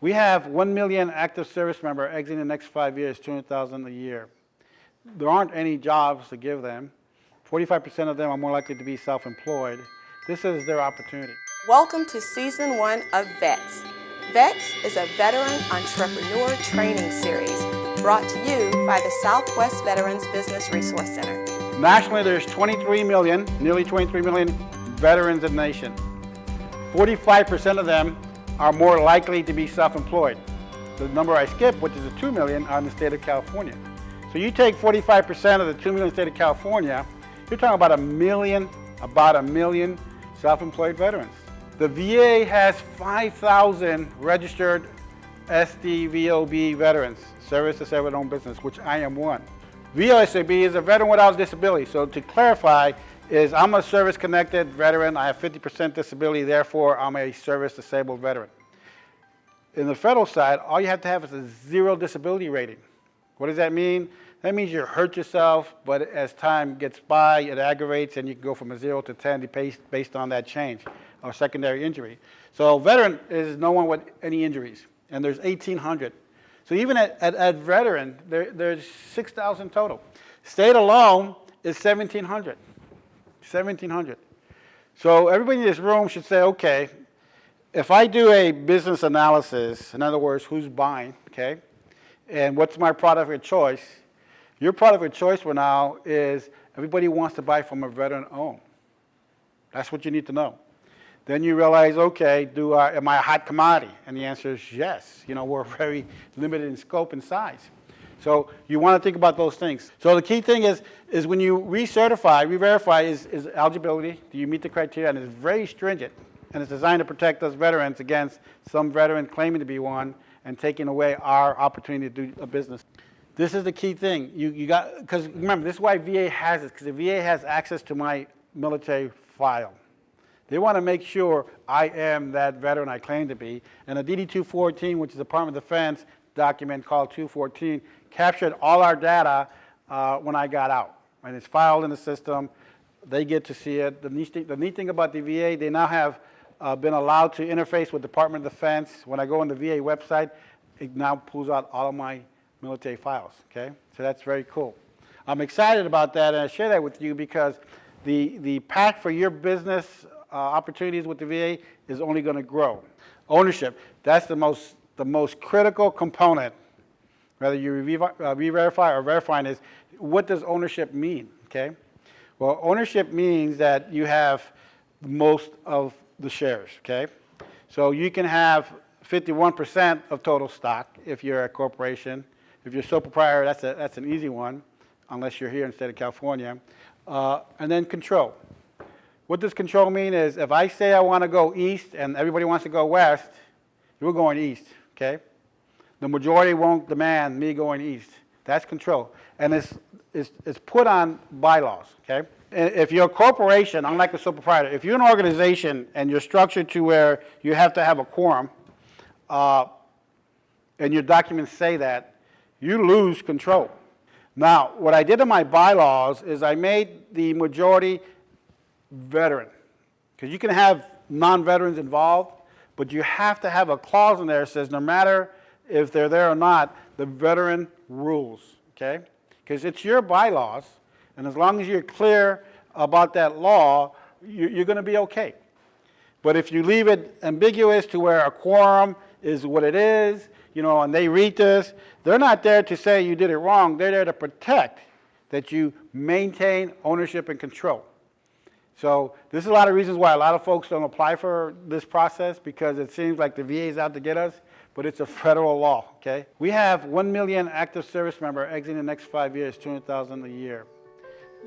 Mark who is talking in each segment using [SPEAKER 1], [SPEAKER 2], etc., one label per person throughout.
[SPEAKER 1] We have 1 million active service members exiting the next 5 years, 200,000 a year. There aren't any jobs to give them. 45% of them are more likely to be self-employed. This is their opportunity.
[SPEAKER 2] Welcome to Season 1 of VETS. VETS is a Veteran Entrepreneur Training Series brought to you by the Southwest Veterans Business Resource Center.
[SPEAKER 1] Nationally, there's 23 million, nearly 23 million veterans in the nation. 45% of them are more likely to be self-employed. The number I skipped, which is the 2 million, are in the state of California. So you take 45% of the 2 million state of California, you're talking about a million self-employed veterans. The VA has 5,000 registered SDVOB veterans, Service Disabled Owned Business, which I am one. VOSB is a veteran without disability. So to clarify, I'm a service-connected veteran. I have 50% disability, therefore I'm a service-disabled veteran. In the federal side, all you have to have is a 0 disability rating. What does that mean? That means you hurt yourself, but as time gets by, it aggravates, and you can go from a 0 to 10 based on that change or secondary injury. So veteran is no one with any injuries, and there's 1,800. So even at veteran, there's 6,000 total. State alone is 1,700. 1,700. So everybody in this room should say, okay, if I do a business analysis, in other words, who's buying, okay, and what's my product of choice, your product of choice for now is everybody wants to buy from a veteran-owned. That's what you need to know. Then you realize, okay, am I a hot commodity? And the answer is yes. You know, we're very limited in scope and size. So you want to think about those things. So the key thing is when you recertify, re-verify is eligibility. Do you meet the criteria? And it's very stringent. And it's designed to protect us veterans against some veteran claiming to be one and taking away our opportunity to do a business. This is the key thing. Because remember, this is why VA has it, because the VA has access to my military file. They want to make sure I am that veteran I claim to be. And the DD-214, which is the Department of Defense document called 214, captured all our data when I got out. And it's filed in the system. They get to see it. The neat thing about the VA, they now have been allowed to interface with Department of Defense. When I go on the VA website, it now pulls out all of my military files, okay? So that's very cool. I'm excited about that, and I share that with you because the path for your business opportunities with the VA is only going to grow. Ownership, that's the most critical component, whether you re-verify or verifying, is what does ownership mean, okay? Well, ownership means that you have most of the shares, okay? So you can have 51% of total stock if you're a corporation. If you're sole proprietor, that's an easy one, unless you're here in the state of California. And then control. What does control mean is if I say I want to go east and everybody wants to go west, we're going east, okay? The majority won't demand me going east. That's control. And it's put on bylaws, okay? If you're a corporation, unlike a sole proprietor, if you're an organization and you're structured to where you have to have a quorum, and your documents say that, you lose control. Now, what I did in my bylaws is I made the majority veteran. Because you can have non-veterans involved, but you have to have a clause in there that says no matter if they're there or not, the veteran rules, okay? Because it's your bylaws, and as long as you're clear about that law, you're going to be okay. But if you leave it ambiguous to where a quorum is what it is, you know, and they read this, they're not there to say you did it wrong. They're there to protect that you maintain ownership and control. So this is a lot of reasons why a lot of folks don't apply for this process, because it seems like the VA is out to get us, but it's a federal law, okay? We have 1 million active service members exiting the next 5 years, 200,000 a year.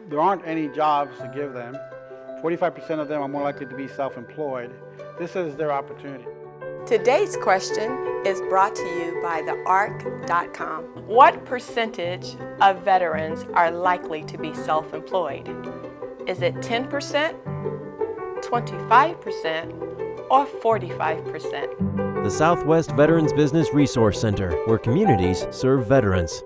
[SPEAKER 1] There aren't any jobs to give them. 45% of them are more likely to be self-employed. This is their opportunity.
[SPEAKER 2] Today's question is brought to you by thearc.com. What percentage of veterans are likely to be self-employed? Is it 10%, 25%, or 45%?
[SPEAKER 3] The Southwest Veterans Business Resource Center, where communities serve veterans.